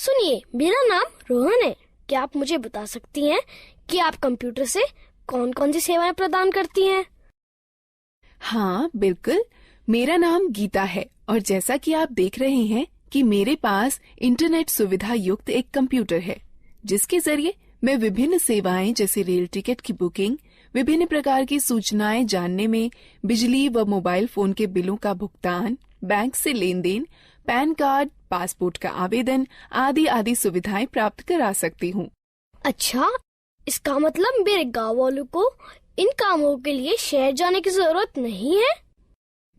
सुनिए, मेरा नाम रोहन है। क्या आप मुझे बता सकती हैं कि आप कंप्यूटर से कौन कौन सी सेवाएं प्रदान करती हैं? हाँ बिल्कुल, मेरा नाम गीता है और जैसा कि आप देख रहे हैं कि मेरे पास इंटरनेट सुविधा युक्त एक कंप्यूटर है, जिसके जरिए मैं विभिन्न सेवाएं जैसे रेल टिकट की बुकिंग, विभिन्न प्रकार की सूचनाएं जानने में, बिजली व मोबाइल फोन के बिलों का भुगतान, बैंक से लेन देन, पैन कार्ड, पासपोर्ट का आवेदन आदि आदि सुविधाएं प्राप्त करा सकती हूँ। अच्छा, इसका मतलब मेरे गाँव वालों को इन कामों के लिए शहर जाने की जरूरत नहीं है?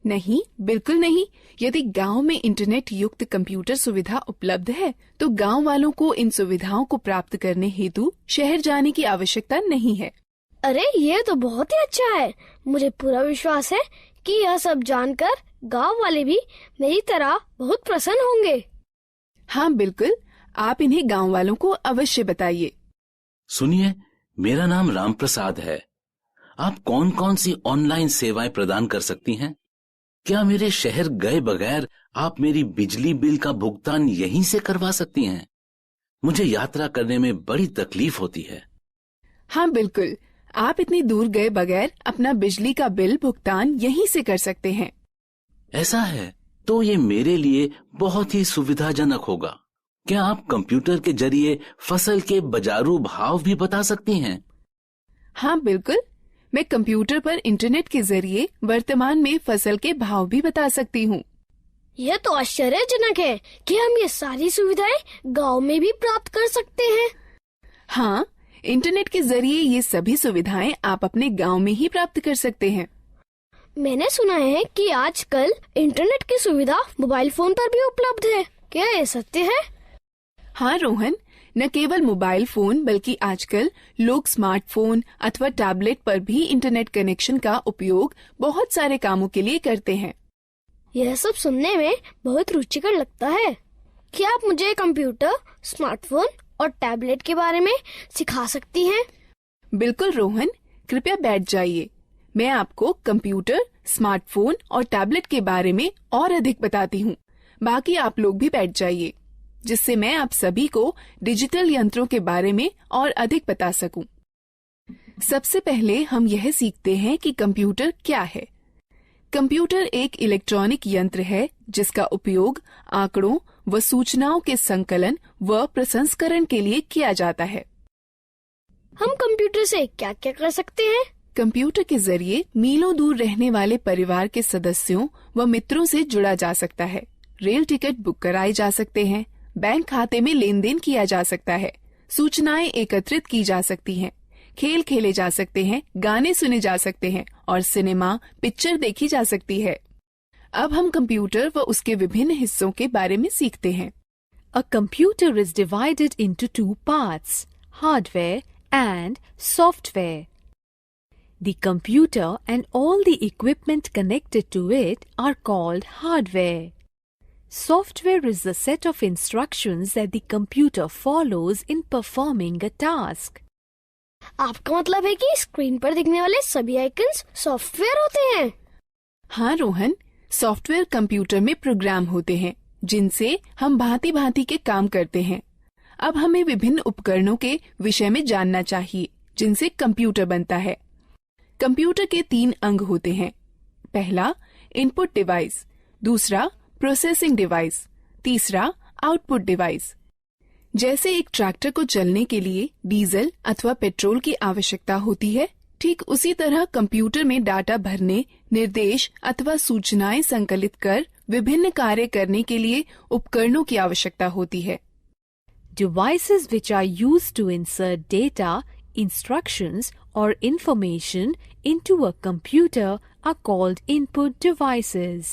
नहीं, बिल्कुल नहीं। यदि गांव में इंटरनेट युक्त कंप्यूटर सुविधा उपलब्ध है, तो गांव वालों को इन सुविधाओं को प्राप्त करने हेतु शहर जाने की आवश्यकता नहीं है। अरे, ये तो बहुत ही अच्छा है। मुझे पूरा विश्वास है कि यह सब जानकर गांव वाले भी मेरी तरह बहुत प्रसन्न होंगे। हाँ बिल्कुल, आप इन्हें गांव वालों को अवश्य बताइए। सुनिए, मेरा नाम राम प्रसाद है। आप कौन कौन सी ऑनलाइन सेवाएं प्रदान कर सकती हैं? क्या मेरे शहर गए बगैर आप मेरी बिजली बिल का भुगतान यहीं से करवा सकती हैं? मुझे यात्रा करने में बड़ी तकलीफ होती है। हाँ बिल्कुल, आप इतनी दूर गए बगैर अपना बिजली का बिल भुगतान यहीं से कर सकते हैं। ऐसा है तो ये मेरे लिए बहुत ही सुविधाजनक होगा। क्या आप कंप्यूटर के जरिए फसल के बाजारू भाव भी बता सकती हैं? हाँ बिल्कुल, मैं कंप्यूटर पर इंटरनेट के जरिए वर्तमान में फसल के भाव भी बता सकती हूँ। यह तो आश्चर्यजनक है कि हम ये सारी सुविधाएं गांव में भी प्राप्त कर सकते हैं। हाँ, इंटरनेट के जरिए ये सभी सुविधाएं आप अपने गांव में ही प्राप्त कर सकते हैं। मैंने सुना है कि आजकल इंटरनेट की सुविधा मोबाइल फोन पर भी उपलब्ध है। क्या ये सत्य है? हाँ रोहन, न केवल मोबाइल फोन बल्कि आजकल लोग स्मार्टफोन अथवा टैबलेट पर भी इंटरनेट कनेक्शन का उपयोग बहुत सारे कामों के लिए करते हैं। यह सब सुनने में बहुत रुचिकर लगता है। क्या आप मुझे कंप्यूटर, स्मार्टफोन और टैबलेट के बारे में सिखा सकती हैं? बिल्कुल रोहन, कृपया बैठ जाइए। मैं आपको कंप्यूटर, स्मार्टफोन और टैबलेट के बारे में और अधिक बताती हूँ। बाकी आप लोग भी बैठ जाइए, जिससे मैं आप सभी को डिजिटल यंत्रों के बारे में और अधिक बता सकूं। सबसे पहले हम यह सीखते हैं कि कंप्यूटर क्या है। कंप्यूटर एक इलेक्ट्रॉनिक यंत्र है जिसका उपयोग आंकड़ों व सूचनाओं के संकलन व प्रसंस्करण के लिए किया जाता है। हम कंप्यूटर से क्या क्या कर सकते हैं? कंप्यूटर के जरिए मीलों दूर रहने वाले परिवार के सदस्यों व मित्रों से जुड़ा जा सकता है। रेल टिकट बुक कराए जा सकते हैं, बैंक खाते में लेन देन किया जा सकता है, सूचनाएं एकत्रित की जा सकती हैं, खेल खेले जा सकते हैं, गाने सुने जा सकते हैं और सिनेमा पिक्चर देखी जा सकती है। अब हम कंप्यूटर व उसके विभिन्न हिस्सों के बारे में सीखते हैं। A computer is divided into two parts, hardware and software. The computer and all the equipment connected to it are called hardware. Software is the set of instructions that the computer follows in performing a task. आपका मतलब है कि screen पर दिखने वाले सभी icons software होते हैं? हाँ रोहन, सॉफ्टवेयर कंप्यूटर में प्रोग्राम होते हैं जिनसे हम भांति भांति के काम करते हैं। अब हमें विभिन्न उपकरणों के विषय में जानना चाहिए जिनसे कंप्यूटर बनता है। कंप्यूटर के 3 अंग होते हैं। पहला इनपुट डिवाइस, दूसरा प्रोसेसिंग डिवाइस, तीसरा आउटपुट डिवाइस। जैसे एक ट्रैक्टर को चलने के लिए डीजल अथवा पेट्रोल की आवश्यकता होती है, ठीक उसी तरह कंप्यूटर में डाटा भरने, निर्देश अथवा सूचनाएं संकलित कर विभिन्न कार्य करने के लिए उपकरणों की आवश्यकता होती है। Devices which are used to insert data, instructions or information into a computer are called input devices.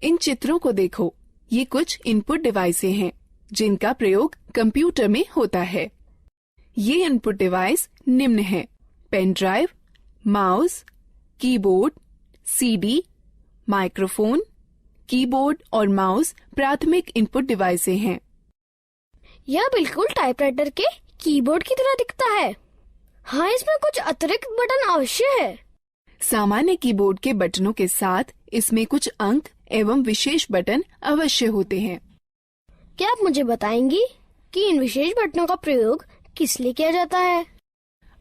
इन चित्रों को देखो, ये कुछ इनपुट डिवाइसें हैं जिनका प्रयोग कंप्यूटर में होता है। ये इनपुट डिवाइस निम्न हैं: pen drive, mouse, keyboard, CD, microphone. Keyboard और माउस प्राथमिक इनपुट डिवाइसें हैं। यह बिल्कुल टाइपराइटर के कीबोर्ड की तरह दिखता है। हाँ, इसमें कुछ अतिरिक्त बटन अवश्य है। सामान्य कीबोर्ड के बटनों के साथ इसमें कुछ अंक एवं विशेष बटन अवश्य होते हैं। क्या आप मुझे बताएंगी कि इन विशेष बटनों का प्रयोग किस लिए किया जाता है?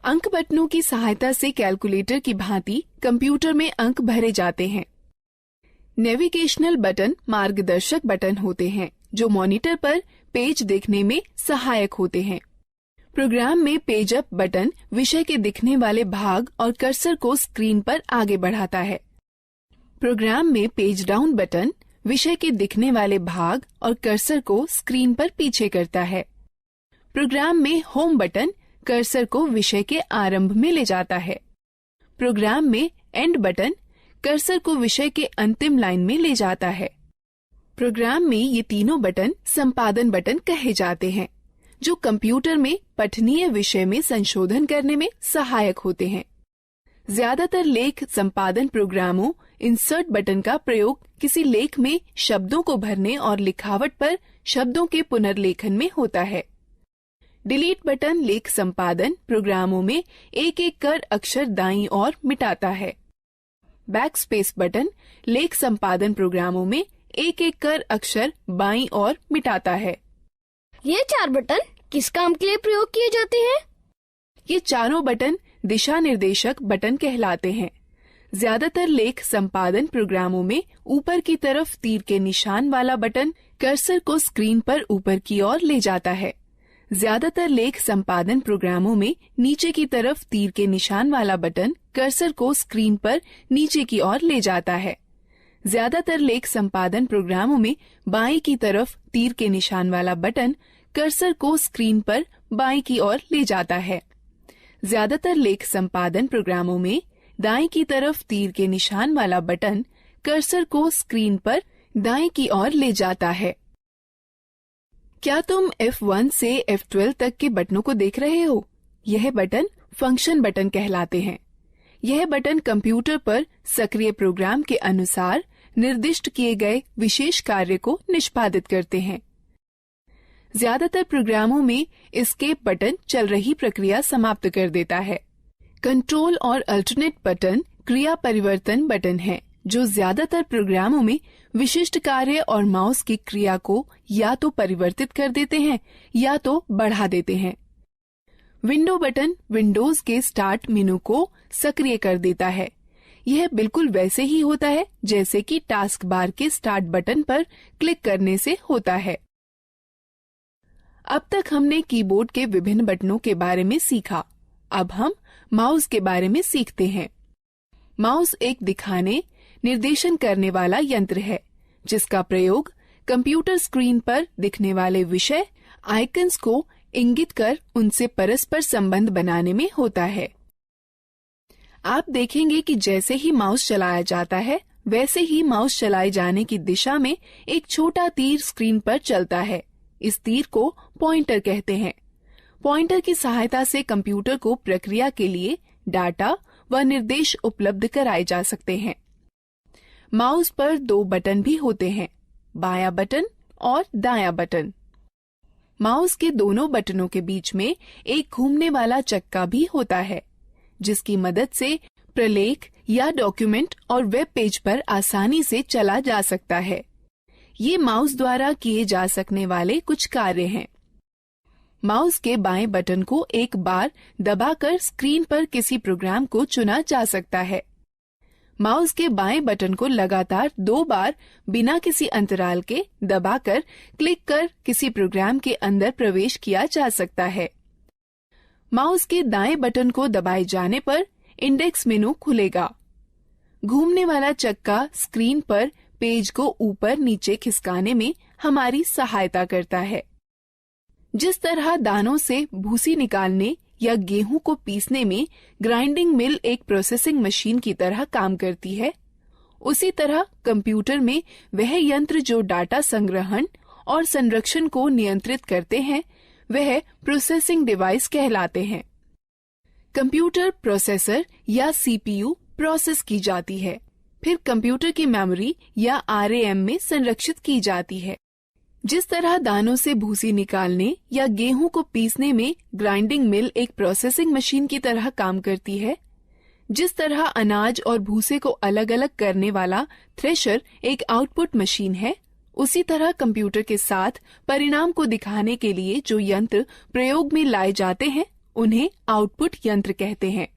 अंक बटनों की सहायता से कैलकुलेटर की भांति कंप्यूटर में अंक भरे जाते हैं। नेविगेशनल बटन मार्गदर्शक बटन होते हैं जो मॉनिटर पर पेज देखने में सहायक होते हैं। प्रोग्राम में पेज अप बटन विषय के दिखने वाले भाग और कर्सर को स्क्रीन पर आगे बढ़ाता है। प्रोग्राम में पेज डाउन बटन विषय के दिखने वाले भाग और कर्सर को स्क्रीन पर पीछे करता है। प्रोग्राम में होम बटन कर्सर को विषय के आरंभ में ले जाता है। प्रोग्राम में एंड बटन कर्सर को विषय के अंतिम लाइन में ले जाता है। प्रोग्राम में ये तीनों बटन संपादन बटन कहे जाते हैं जो कंप्यूटर में पठनीय विषय में संशोधन करने में सहायक होते हैं। ज्यादातर लेख संपादन प्रोग्रामों इंसर्ट बटन का प्रयोग किसी लेख में शब्दों को भरने और लिखावट पर शब्दों के पुनर्लेखन में होता है। डिलीट बटन लेख संपादन प्रोग्रामों में एक एक कर अक्षर दाईं ओर मिटाता है। बैकस्पेस बटन लेख संपादन प्रोग्रामों में एक एक कर अक्षर बाईं ओर मिटाता है। ये 4 बटन किस काम के लिए प्रयोग किए जाते हैं? ये चारों बटन दिशा निर्देशक बटन कहलाते हैं। ज्यादातर लेख संपादन प्रोग्रामों में ऊपर की तरफ तीर के निशान वाला बटन कर्सर को स्क्रीन पर ऊपर की ओर ले जाता है। ज्यादातर लेख संपादन प्रोग्रामों में नीचे की तरफ तीर के निशान वाला बटन कर्सर को स्क्रीन पर नीचे की ओर ले जाता है। ज्यादातर लेख संपादन प्रोग्रामों में बाईं की तरफ तीर के निशान वाला बटन कर्सर को स्क्रीन पर बाईं की ओर ले जाता है। ज्यादातर लेख संपादन प्रोग्रामों में दाईं की तरफ तीर के निशान वाला बटन कर्सर को स्क्रीन पर दाईं की ओर ले जाता है। क्या तुम F1 से F12 तक के बटनों को देख रहे हो? यह बटन फंक्शन बटन कहलाते हैं। यह बटन कंप्यूटर पर सक्रिय प्रोग्राम के अनुसार निर्दिष्ट किए गए विशेष कार्य को निष्पादित करते हैं। ज्यादातर प्रोग्रामों में एस्केप बटन चल रही प्रक्रिया समाप्त कर देता है। कंट्रोल और अल्टरनेट बटन क्रिया परिवर्तन बटन है जो ज्यादातर प्रोग्रामों में विशिष्ट कार्य और माउस की क्रिया को या तो परिवर्तित कर देते हैं या तो बढ़ा देते हैं। विंडो बटन विंडोज के स्टार्ट मेनू को सक्रिय कर देता है। यह बिल्कुल वैसे ही होता है जैसे कि टास्क बार के स्टार्ट बटन पर क्लिक करने से होता है। अब तक हमने कीबोर्ड के विभिन्न बटनों के बारे में सीखा। अब हम माउस के बारे में सीखते हैं। माउस एक दिखाने, निर्देशन करने वाला यंत्र है जिसका प्रयोग कंप्यूटर स्क्रीन पर दिखने वाले विषय आइकन्स को इंगित कर उनसे परस्पर संबंध बनाने में होता है। आप देखेंगे कि जैसे ही माउस चलाया जाता है वैसे ही माउस चलाए जाने की दिशा में एक छोटा तीर स्क्रीन पर चलता है। इस तीर को पॉइंटर कहते हैं। पॉइंटर की सहायता से कंप्यूटर को प्रक्रिया के लिए डाटा व निर्देश उपलब्ध कराए जा सकते हैं। माउस पर 2 बटन भी होते हैं, बायां बटन और दायां बटन। माउस के दोनों बटनों के बीच में एक घूमने वाला चक्का भी होता है जिसकी मदद से प्रलेख या डॉक्यूमेंट और वेब पेज पर आसानी से चला जा सकता है। ये माउस द्वारा किए जा सकने वाले कुछ कार्य हैं। माउस के बाएं बटन को एक बार दबाकर स्क्रीन पर किसी प्रोग्राम को चुना जा सकता है। माउस के बाएं बटन को लगातार 2 बार बिना किसी अंतराल के दबाकर क्लिक कर किसी प्रोग्राम के अंदर प्रवेश किया जा सकता है। माउस के दाएं बटन को दबाए जाने पर इंडेक्स मेनू खुलेगा। घूमने वाला चक्का स्क्रीन पर पेज को ऊपर नीचे खिसकाने में हमारी सहायता करता है। जिस तरह दानों से भूसी निकालने या गेहूं को पीसने में ग्राइंडिंग मिल एक प्रोसेसिंग मशीन की तरह काम करती है, उसी तरह कंप्यूटर में वह यंत्र जो डाटा संग्रहण और संरक्षण को नियंत्रित करते हैं वह प्रोसेसिंग डिवाइस कहलाते हैं। कंप्यूटर प्रोसेसर या सीपीयू प्रोसेस की जाती है, फिर कंप्यूटर की मेमोरी या आरएएम में संरक्षित की जाती है। जिस तरह दानों से भूसी निकालने या गेहूं को पीसने में ग्राइंडिंग मिल एक प्रोसेसिंग मशीन की तरह काम करती है, जिस तरह अनाज और भूसे को अलग अलग करने वाला थ्रेशर एक आउटपुट मशीन है, उसी तरह कंप्यूटर के साथ परिणाम को दिखाने के लिए जो यंत्र प्रयोग में लाए जाते हैं उन्हें आउटपुट यंत्र कहते हैं।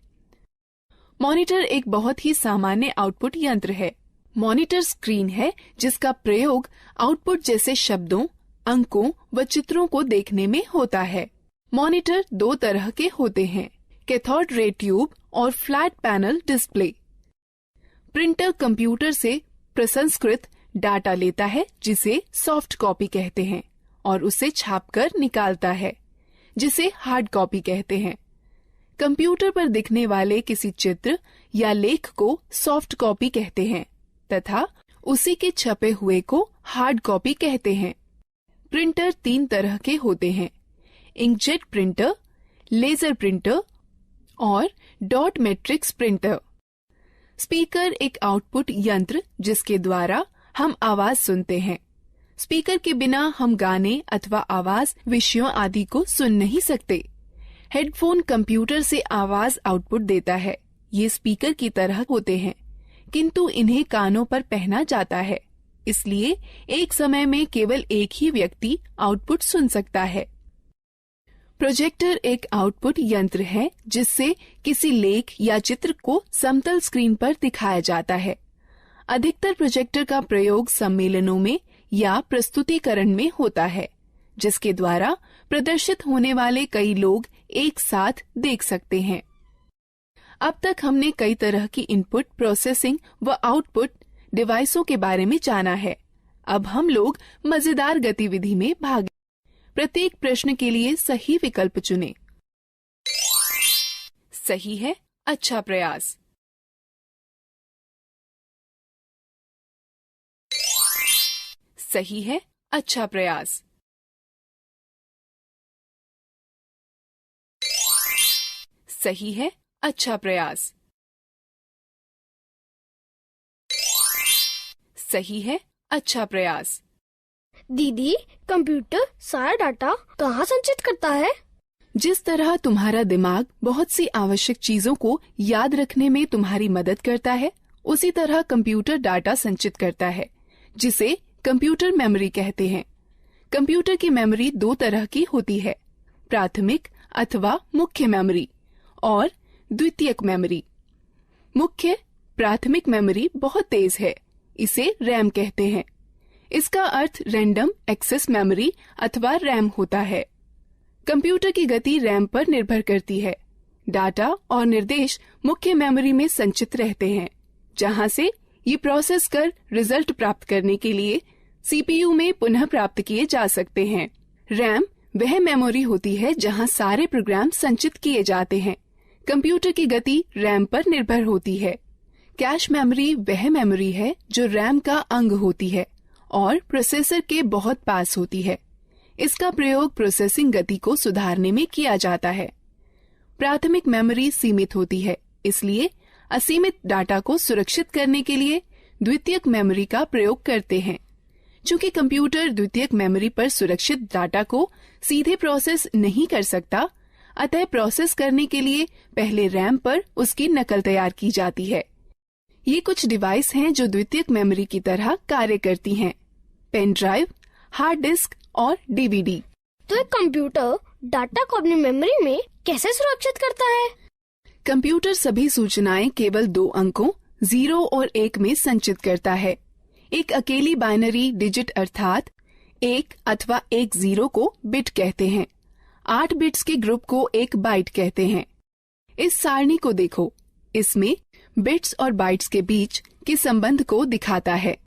मॉनिटर एक बहुत ही सामान्य आउटपुट यंत्र है। मॉनिटर स्क्रीन है जिसका प्रयोग आउटपुट जैसे शब्दों, अंकों व चित्रों को देखने में होता है। मॉनिटर दो तरह के होते हैं, कैथोड रे ट्यूब और flat panel display. Printer computer से प्रसंस्कृत डाटा लेता है जिसे सॉफ्ट कॉपी कहते हैं और उसे छापकर निकालता है जिसे हार्ड कॉपी कहते हैं। कंप्यूटर पर दिखने वाले किसी चित्र या लेख को सॉफ्ट कॉपी कहते हैं तथा उसी के छपे हुए को हार्ड कॉपी कहते हैं। प्रिंटर तीन तरह के होते हैं, इंकजेट प्रिंटर, लेजर प्रिंटर और डॉट मैट्रिक्स प्रिंटर। स्पीकर एक आउटपुट यंत्र जिसके द्वारा हम आवाज सुनते हैं। स्पीकर के बिना हम गाने अथवा आवाज विषयों आदि को सुन नहीं सकते। हेडफोन कंप्यूटर से आवाज आउटपुट देता है। ये स्पीकर की तरह होते हैं किंतु इन्हें कानों पर पहना जाता है, इसलिए एक समय में केवल एक ही व्यक्ति आउटपुट सुन सकता है। प्रोजेक्टर एक आउटपुट यंत्र है जिससे किसी लेख या चित्र को समतल स्क्रीन पर दिखाया जाता है। अधिकतर प्रोजेक्टर का प्रयोग सम्मेलनों में या प्रस्तुतिकरण में होता है जिसके द्वारा प्रदर्शित होने वाले कई लोग एक साथ देख सकते हैं। अब तक हमने कई तरह की इनपुट प्रोसेसिंग व आउटपुट डिवाइसों के बारे में जाना है। अब हम लोग मजेदार गतिविधि में भाग। प्रत्येक प्रश्न के लिए सही विकल्प चुनें। सही है, अच्छा प्रयास। सही है, अच्छा प्रयास। सही है, अच्छा प्रयास। सही है, अच्छा प्रयास। दीदी, कंप्यूटर सारा डाटा कहाँ संचित करता है? जिस तरह तुम्हारा दिमाग बहुत सी आवश्यक चीजों को याद रखने में तुम्हारी मदद करता है, उसी तरह कंप्यूटर डाटा संचित करता है जिसे कंप्यूटर मेमोरी कहते हैं। कंप्यूटर की मेमोरी दो तरह की होती है, प्राथमिक अथवा मुख्य मेमोरी और द्वितीयक मेमोरी। मुख्य प्राथमिक मेमोरी बहुत तेज है, इसे रैम कहते हैं। इसका अर्थ रैंडम एक्सेस मेमोरी अथवा रैम होता है। कंप्यूटर की गति रैम पर निर्भर करती है। डाटा और निर्देश मुख्य मेमोरी में संचित रहते हैं, जहां से ये प्रोसेस कर रिजल्ट प्राप्त करने के लिए सीपीयू में पुनः प्राप्त किए जा सकते हैं। रैम वह मेमोरी होती है जहां सारे प्रोग्राम संचित किए जाते हैं। कंप्यूटर की गति रैम पर निर्भर होती है। कैश मेमोरी वह मेमोरी है जो रैम का अंग होती है और प्रोसेसर के बहुत पास होती है। इसका प्रयोग प्रोसेसिंग गति को सुधारने में किया जाता है। प्राथमिक मेमोरी सीमित होती है, इसलिए असीमित डाटा को सुरक्षित करने के लिए द्वितीयक मेमोरी का प्रयोग करते हैं। चूंकि कंप्यूटर द्वितीयक मेमोरी पर सुरक्षित डाटा को सीधे प्रोसेस नहीं कर सकता, अतः प्रोसेस करने के लिए पहले रैम पर उसकी नकल तैयार की जाती है। ये कुछ डिवाइस हैं जो द्वितीयक मेमोरी की तरह कार्य करती हैं, पेन ड्राइव, हार्ड डिस्क और डीवीडी। तो एक कंप्यूटर डाटा को अपनी मेमोरी में कैसे सुरक्षित करता है? कंप्यूटर सभी सूचनाएं केवल दो अंकों 0 और 1 में संचित करता है। एक अकेली बाइनरी डिजिट अर्थात 1 अथवा 1 0 को बिट कहते हैं। 8 बिट्स के ग्रुप को एक बाइट कहते हैं। इस सारणी को देखो, इसमें बिट्स और बाइट्स के बीच के संबंध को दिखाता है।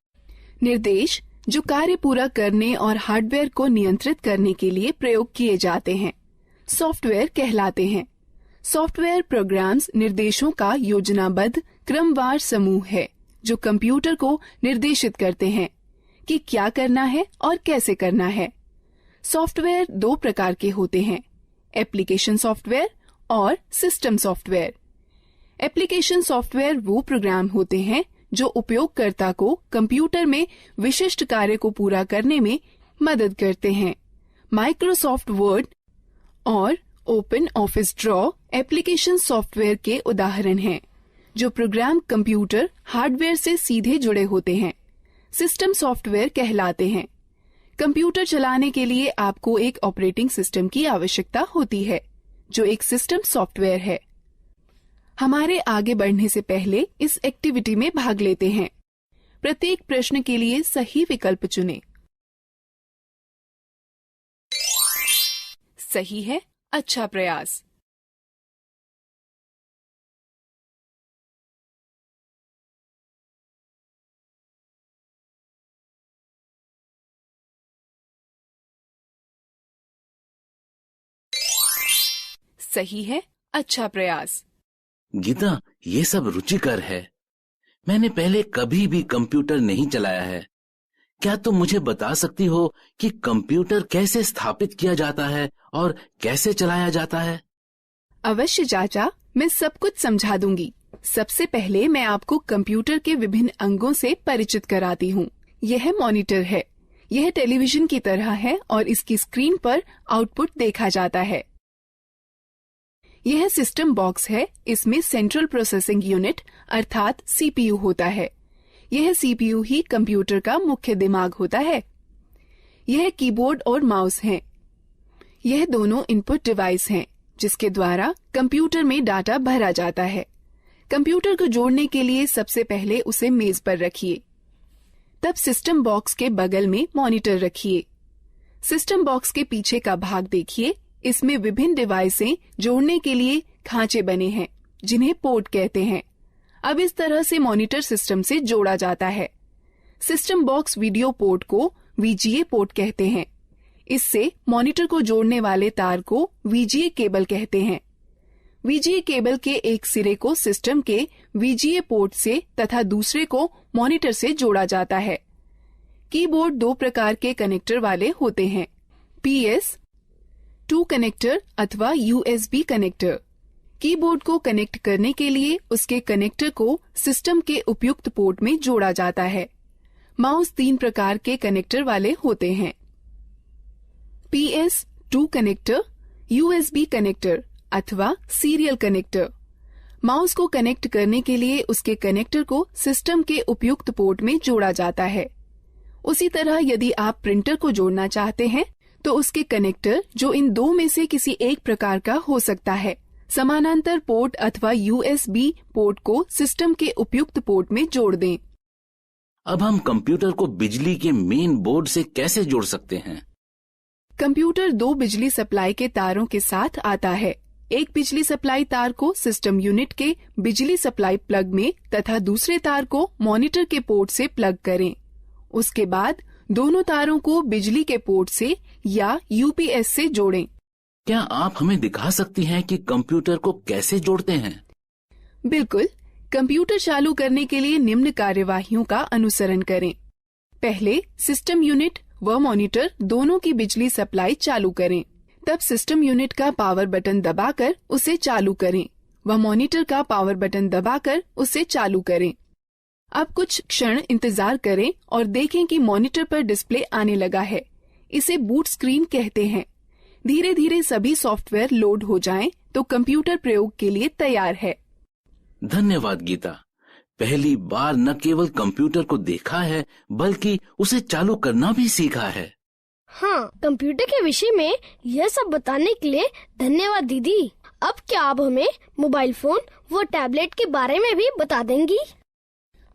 निर्देश जो कार्य पूरा करने और हार्डवेयर को नियंत्रित करने के लिए प्रयोग किए जाते हैं, सॉफ्टवेयर कहलाते हैं। सॉफ्टवेयर प्रोग्राम्स निर्देशों का योजनाबद्ध क्रमवार समूह है जो कंप्यूटर को निर्देशित करते हैं कि क्या करना है और कैसे करना है। सॉफ्टवेयर दो प्रकार के होते हैं, एप्लीकेशन सॉफ्टवेयर और सिस्टम सॉफ्टवेयर। एप्लीकेशन सॉफ्टवेयर वो प्रोग्राम होते हैं जो उपयोगकर्ता को कंप्यूटर में विशिष्ट कार्य को पूरा करने में मदद करते हैं। माइक्रोसॉफ्ट वर्ड और open office draw application software के उदाहरण हैं, जो प्रोग्राम कंप्यूटर हार्डवेयर से सीधे जुड़े होते हैं। सिस्टम सॉफ्टवेयर कहलाते हैं। कंप्यूटर चलाने के लिए आपको एक ऑपरेटिंग सिस्टम की आवश्यकता होती है, जो एक सिस्टम सॉफ्टवेयर है। हमारे आगे बढ़ने से पहले इस एक्टिविटी में भाग लेते हैं। प्रत्येक प्रश्न के लिए सही विकल्प चुनें। सही है, अच्छा प्रयास। सही है, अच्छा प्रयास। गीता, ये सब रुचिकर है। मैंने पहले कभी भी कंप्यूटर नहीं चलाया है। क्या तुम मुझे बता सकती हो कि कंप्यूटर कैसे स्थापित किया जाता है और कैसे चलाया जाता है? अवश्य चाचा, मैं सब कुछ समझा दूंगी। सबसे पहले मैं आपको कंप्यूटर के विभिन्न अंगों से परिचित कराती हूँ। यह मॉनिटर है। यह टेलीविजन की तरह है और इसकी स्क्रीन पर आउटपुट देखा जाता है। यह सिस्टम बॉक्स है। इसमें सेंट्रल प्रोसेसिंग यूनिट अर्थात सीपीयू होता है। यह सीपीयू ही कंप्यूटर का मुख्य दिमाग होता है। यह कीबोर्ड और माउस हैं। यह दोनों इनपुट डिवाइस हैं, जिसके द्वारा कंप्यूटर में डाटा भरा जाता है। कंप्यूटर को जोड़ने के लिए सबसे पहले उसे मेज पर रखिए। तब सिस्टम बॉक्स के बगल में मॉनिटर रखिए। सिस्टम बॉक्स के पीछे का भाग देखिए। इसमें विभिन्न डिवाइसें जोड़ने के लिए खांचे बने हैं, जिन्हें पोर्ट कहते हैं। अब इस तरह से मॉनिटर सिस्टम से जोड़ा जाता है। सिस्टम बॉक्स वीडियो पोर्ट को वीजीए पोर्ट कहते हैं। इससे मॉनिटर को जोड़ने वाले तार को वीजीए केबल कहते हैं। वीजीए केबल के एक सिरे को सिस्टम के वीजीए पोर्ट से तथा दूसरे को मॉनिटर से जोड़ा जाता है। कीबोर्ड दो प्रकार के कनेक्टर वाले होते हैं, PS2 कनेक्टर अथवा USB कनेक्टर। कीबोर्ड को कनेक्ट करने के लिए उसके कनेक्टर को सिस्टम के उपयुक्त पोर्ट में जोड़ा जाता है। माउस 3 प्रकार के कनेक्टर वाले होते हैं, PS2 कनेक्टर, USB कनेक्टर अथवा सीरियल कनेक्टर। माउस को कनेक्ट करने के लिए उसके कनेक्टर को सिस्टम के उपयुक्त पोर्ट में जोड़ा जाता है। उसी तरह यदि आप प्रिंटर को जोड़ना चाहते हैं तो उसके कनेक्टर, जो इन दो में से किसी एक प्रकार का हो सकता है, समानांतर पोर्ट अथवा USB पोर्ट को सिस्टम के उपयुक्त पोर्ट में जोड़ दें। अब हम कंप्यूटर को बिजली के मेन बोर्ड से कैसे जोड़ सकते हैं? कंप्यूटर 2 बिजली सप्लाई के तारों के साथ आता है। एक बिजली सप्लाई तार को सिस्टम यूनिट के बिजली सप्लाई प्लग में तथा दूसरे तार को मॉनिटर के पोर्ट से प्लग करें। उसके बाद दोनों तारों को बिजली के पोर्ट से या UPS से जोड़ें। क्या आप हमें दिखा सकती हैं कि कंप्यूटर को कैसे जोड़ते हैं? बिल्कुल। कंप्यूटर चालू करने के लिए निम्न कार्यवाहियों का अनुसरण करें। पहले सिस्टम यूनिट व मॉनिटर दोनों की बिजली सप्लाई चालू करें। तब सिस्टम यूनिट का पावर बटन दबाकर उसे चालू करें व मॉनिटर का पावर बटन दबाकर उसे चालू करें। अब कुछ क्षण इंतजार करें और देखें कि मॉनिटर पर डिस्प्ले आने लगा है। इसे बूट स्क्रीन कहते हैं। धीरे धीरे सभी सॉफ्टवेयर लोड हो जाएं तो कंप्यूटर प्रयोग के लिए तैयार है। धन्यवाद गीता। पहली बार न केवल कंप्यूटर को देखा है बल्कि उसे चालू करना भी सीखा है। हाँ, कंप्यूटर के विषय में यह सब बताने के लिए धन्यवाद दीदी। अब क्या आप हमें मोबाइल फोन व टैबलेट के बारे में भी बता देंगी?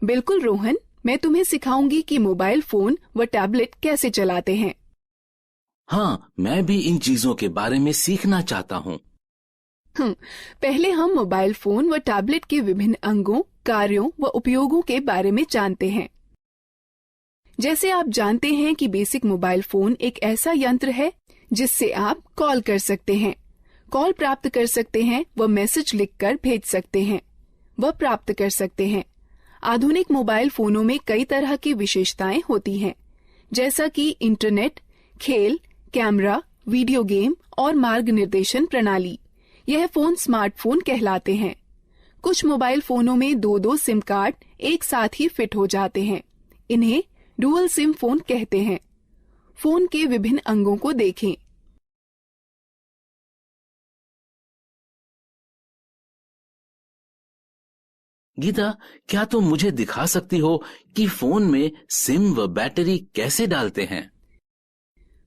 बिल्कुल रोहन, मैं तुम्हें सिखाऊंगी कि मोबाइल फोन व टैबलेट कैसे चलाते हैं। हाँ, मैं भी इन चीजों के बारे में सीखना चाहता हूँ। पहले हम मोबाइल फोन व टैबलेट के विभिन्न अंगों, कार्यों व उपयोगों के बारे में जानते हैं। जैसे आप जानते हैं कि बेसिक मोबाइल फोन एक ऐसा यंत्र है जिससे आप कॉल कर सकते हैं, कॉल प्राप्त कर सकते हैं व मैसेज लिखकर भेज सकते हैं व प्राप्त कर सकते हैं। आधुनिक मोबाइल फोनों में कई तरह की विशेषताएं होती हैं, जैसा कि इंटरनेट, खेल, कैमरा, वीडियो गेम और मार्ग निर्देशन प्रणाली। यह फोन स्मार्टफोन कहलाते हैं। कुछ मोबाइल फोनों में 2-2 सिम कार्ड एक साथ ही फिट हो जाते हैं। इन्हें डुअल सिम फोन कहते हैं। फोन के विभिन्न अंगों को देखें। गीता, क्या तुम मुझे दिखा सकती हो कि फोन में सिम व बैटरी कैसे डालते हैं?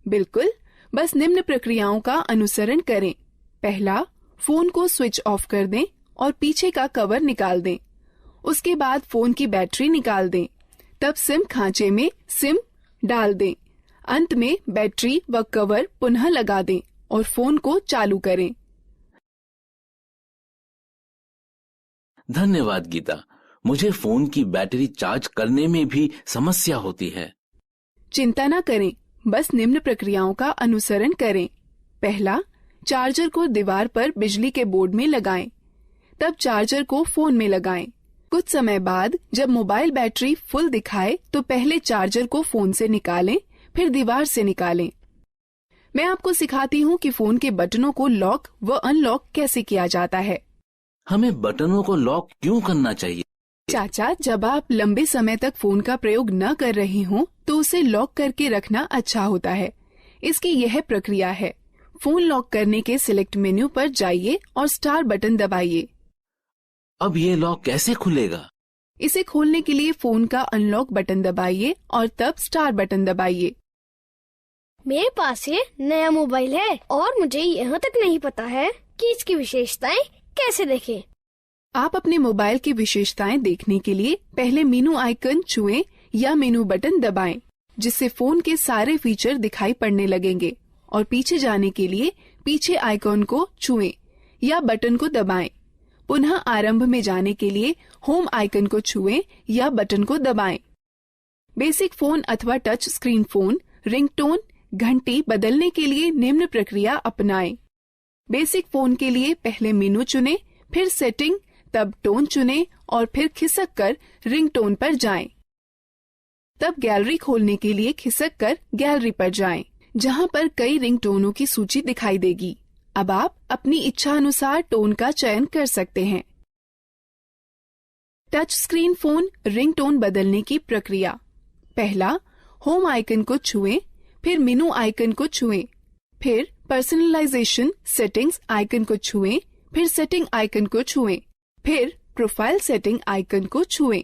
बिल्कुल, बस निम्न प्रक्रियाओं का अनुसरण करें। पहला, फोन को स्विच ऑफ कर दें और पीछे का कवर निकाल दें। उसके बाद फोन की बैटरी निकाल दें। तब सिम खांचे में सिम डाल दें। अंत में बैटरी व कवर पुनः लगा दें और फोन को चालू करें। धन्यवाद गीता, मुझे फोन की बैटरी चार्ज करने में भी समस्या होती है। चिंता न करें, बस निम्न प्रक्रियाओं का अनुसरण करें। पहला, चार्जर को दीवार पर बिजली के बोर्ड में लगाएं। तब चार्जर को फोन में लगाएं। कुछ समय बाद जब मोबाइल बैटरी फुल दिखाए तो पहले चार्जर को फोन से निकालें, फिर दीवार से निकालें। मैं आपको सिखाती हूँ कि फोन के बटनों को लॉक व अनलॉक कैसे किया जाता है। हमें बटनों को लॉक क्यों करना चाहिए? चाचा, जब आप लंबे समय तक फोन का प्रयोग न कर रही हों तो उसे लॉक करके रखना अच्छा होता है। इसकी यह प्रक्रिया है। फोन लॉक करने के सिलेक्ट मेन्यू पर जाइए और स्टार बटन दबाइए। अब ये लॉक कैसे खुलेगा? इसे खोलने के लिए फोन का अनलॉक बटन दबाइए और तब स्टार बटन दबाइए। मेरे पास ये नया मोबाइल है और मुझे यहाँ तक नहीं पता है कि इसकी विशेषताएं कैसे देखें। आप अपने मोबाइल की विशेषताएं देखने के लिए पहले मेनू आइकन छुएं या मेनू बटन दबाएं, जिससे फोन के सारे फीचर दिखाई पड़ने लगेंगे। और पीछे जाने के लिए पीछे आइकन को छुएं या बटन को दबाएं। पुनः आरंभ में जाने के लिए होम आइकन को छुएं या बटन को दबाएं। बेसिक फोन अथवा टच स्क्रीन फोन रिंगटोन घंटी बदलने के लिए निम्न प्रक्रिया अपनाएं। बेसिक फोन के लिए पहले मेनू चुनें, फिर सेटिंग, तब टोन चुनें और फिर खिसक कर रिंगटोन पर जाएं। तब गैलरी खोलने के लिए खिसक कर गैलरी पर जाएं, जहां पर कई रिंगटोनों की सूची दिखाई देगी। अब आप अपनी इच्छा अनुसार टोन का चयन कर सकते हैं। टच स्क्रीन फोन रिंगटोन बदलने की प्रक्रिया। पहला, होम आइकन को छुएं, फिर मेनू आइकन को छुएं, फिर पर्सनलाइजेशन सेटिंग्स आइकन को छुएं, फिर सेटिंग आइकन को छुएं, फिर प्रोफाइल सेटिंग आइकन को छुएं।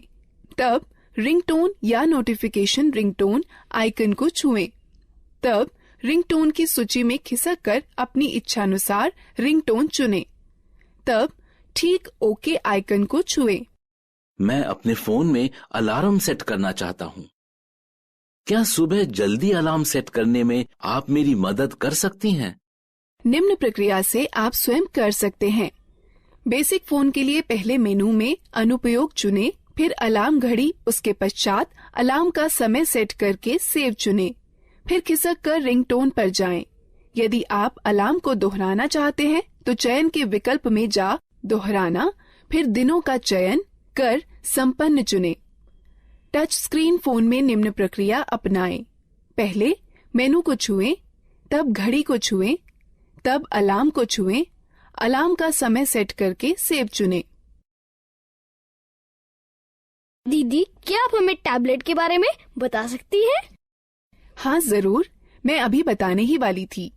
तब रिंगटोन या नोटिफिकेशन रिंगटोन आइकन को छुएं। तब रिंगटोन की सूची में खिसक कर अपनी इच्छानुसार रिंगटोन चुनें। तब ठीक ओके आइकन को छुएं। मैं अपने फोन में अलार्म सेट करना चाहता हूँ। क्या सुबह जल्दी अलार्म सेट करने में आप मेरी मदद कर सकती हैं? निम्न प्रक्रिया से आप स्वयं कर सकते हैं। बेसिक फोन के लिए पहले मेनू में अनुपयोग चुनें, फिर अलार्म घड़ी, उसके पश्चात अलार्म का समय सेट करके सेव चुनें, फिर खिसक कर रिंगटोन पर जाएं। यदि आप अलार्म को दोहराना चाहते हैं तो चयन के विकल्प में जा दोहराना, फिर दिनों का चयन कर संपन्न चुनें। टच स्क्रीन फोन में निम्न प्रक्रिया अपनाएं। पहले मेनू को छुएं, तब घड़ी को छुएं, तब अलार्म को छुएं, अलार्म का समय सेट करके सेव चुनें। दीदी, क्या आप हमें टैबलेट के बारे में बता सकती हैं? हाँ जरूर, मैं अभी बताने ही वाली थी।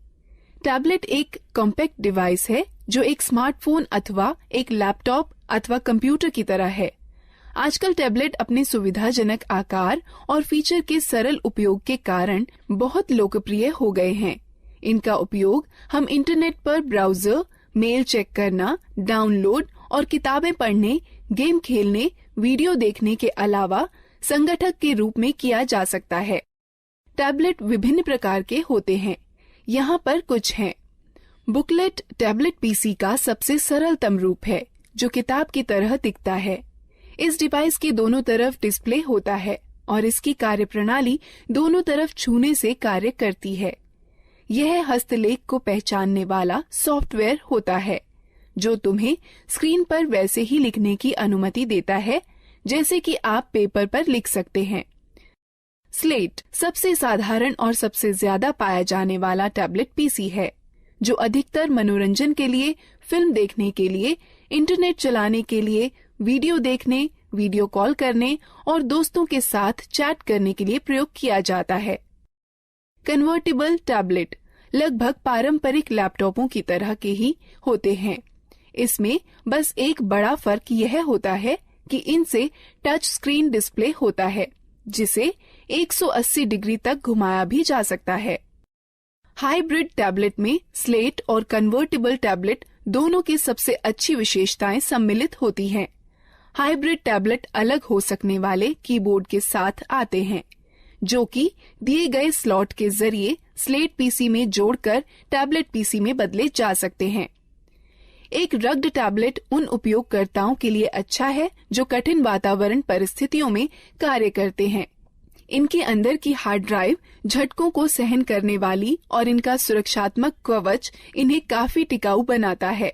टैबलेट एक कॉम्पैक्ट डिवाइस है जो एक स्मार्टफोन अथवा एक लैपटॉप अथवा कंप्यूटर की तरह है। आजकल टैबलेट अपने सुविधाजनक आकार और फीचर के सरल उपयोग के कारण बहुत लोकप्रिय हो गए हैं। इनका उपयोग हम इंटरनेट पर ब्राउजर, मेल चेक करना, डाउनलोड और किताबें पढ़ने, गेम खेलने, वीडियो देखने के अलावा संगठक के रूप में किया जा सकता है। टैबलेट विभिन्न प्रकार के होते हैं। यहाँ पर कुछ हैं। बुकलेट टैबलेट पीसी का सबसे सरलतम रूप है, जो किताब की तरह दिखता है। इस डिवाइस के दोनों तरफ डिस्प्ले होता है और इसकी कार्यप्रणाली दोनों तरफ छूने से कार्य करती है। यह हस्तलेख को पहचानने वाला सॉफ्टवेयर होता है, जो तुम्हें स्क्रीन पर वैसे ही लिखने की अनुमति देता है जैसे कि आप पेपर पर लिख सकते हैं। स्लेट सबसे साधारण और सबसे ज्यादा पाया जाने वाला टैबलेट पीसी है, जो अधिकतर मनोरंजन के लिए, फिल्म देखने के लिए, इंटरनेट चलाने के लिए, वीडियो देखने, वीडियो कॉल करने और दोस्तों के साथ चैट करने के लिए प्रयोग किया जाता है। कन्वर्टेबल टैबलेट लगभग पारंपरिक लैपटॉपों की तरह के ही होते हैं। इसमें बस एक बड़ा फर्क यह होता है कि इनसे टच स्क्रीन डिस्प्ले होता है, जिसे 180 डिग्री तक घुमाया भी जा सकता है। हाइब्रिड टैबलेट में स्लेट और कन्वर्टेबल टैबलेट दोनों की सबसे अच्छी विशेषताएं सम्मिलित होती हैं। हाइब्रिड टैबलेट अलग हो सकने वाले कीबोर्ड के साथ आते हैं, जो कि दिए गए स्लॉट के जरिए स्लेट पीसी में जोड़कर टैबलेट पीसी में बदले जा सकते हैं। एक रग्ड टैबलेट उन उपयोगकर्ताओं के लिए अच्छा है जो कठिन वातावरण परिस्थितियों में कार्य करते हैं। इनके अंदर की हार्ड ड्राइव झटकों को सहन करने वाली और इनका सुरक्षात्मक कवच इन्हें काफी टिकाऊ बनाता है।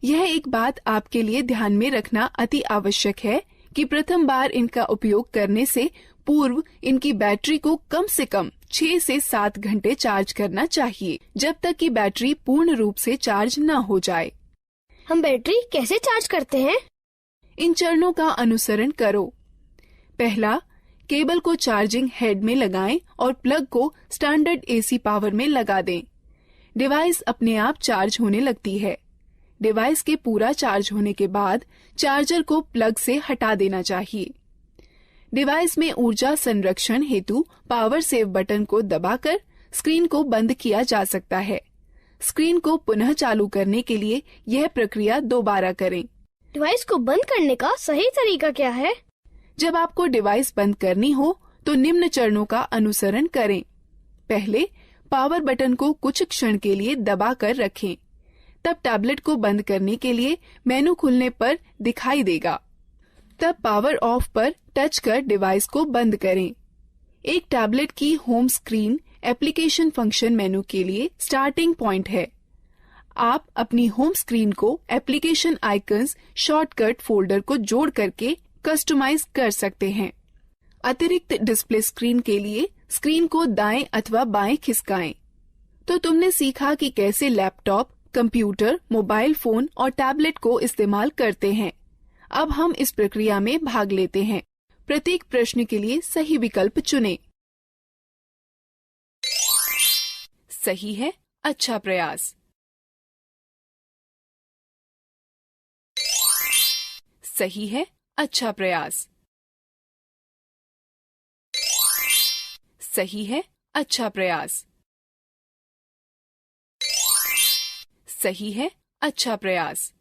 यह एक बात आपके लिए ध्यान में रखना अति आवश्यक है कि प्रथम बार इनका उपयोग करने से पूर्व इनकी बैटरी को कम से कम 6 से 7 घंटे चार्ज करना चाहिए, जब तक कि बैटरी पूर्ण रूप से चार्ज न हो जाए। हम बैटरी कैसे चार्ज करते हैं? इन चरणों का अनुसरण करो। पहला, केबल को चार्जिंग हेड में लगाएं और प्लग को स्टैंडर्ड एसी पावर में लगा दें। डिवाइस अपने आप चार्ज होने लगती है। डिवाइस के पूरा चार्ज होने के बाद चार्जर को प्लग से हटा देना चाहिए। डिवाइस में ऊर्जा संरक्षण हेतु पावर सेव बटन को दबाकर स्क्रीन को बंद किया जा सकता है। स्क्रीन को पुनः चालू करने के लिए यह प्रक्रिया दोबारा करें। डिवाइस को बंद करने का सही तरीका क्या है? जब आपको डिवाइस बंद करनी हो तो निम्न चरणों का अनुसरण करें। पहले, पावर बटन को कुछ क्षण के लिए दबा कर रखें। तब टैबलेट को बंद करने के लिए मेनू खुलने पर दिखाई देगा। तब पावर ऑफ पर टच कर डिवाइस को बंद करें। एक टैबलेट की होम स्क्रीन एप्लीकेशन फंक्शन मेनू के लिए स्टार्टिंग पॉइंट है। आप अपनी होम स्क्रीन को एप्लीकेशन आइकन्स शॉर्टकट फोल्डर को जोड़ करके कस्टमाइज कर सकते हैं। अतिरिक्त डिस्प्ले स्क्रीन के लिए स्क्रीन को दाएं अथवा बाएं खिसकाएं। तो तुमने सीखा कि कैसे लैपटॉप, कंप्यूटर, मोबाइल फोन और टैबलेट को इस्तेमाल करते हैं। अब हम इस प्रक्रिया में भाग लेते हैं। प्रत्येक प्रश्न के लिए सही विकल्प चुनें। सही है, अच्छा प्रयास। सही है, अच्छा प्रयास। सही है, अच्छा प्रयास। सही है, अच्छा प्रयास।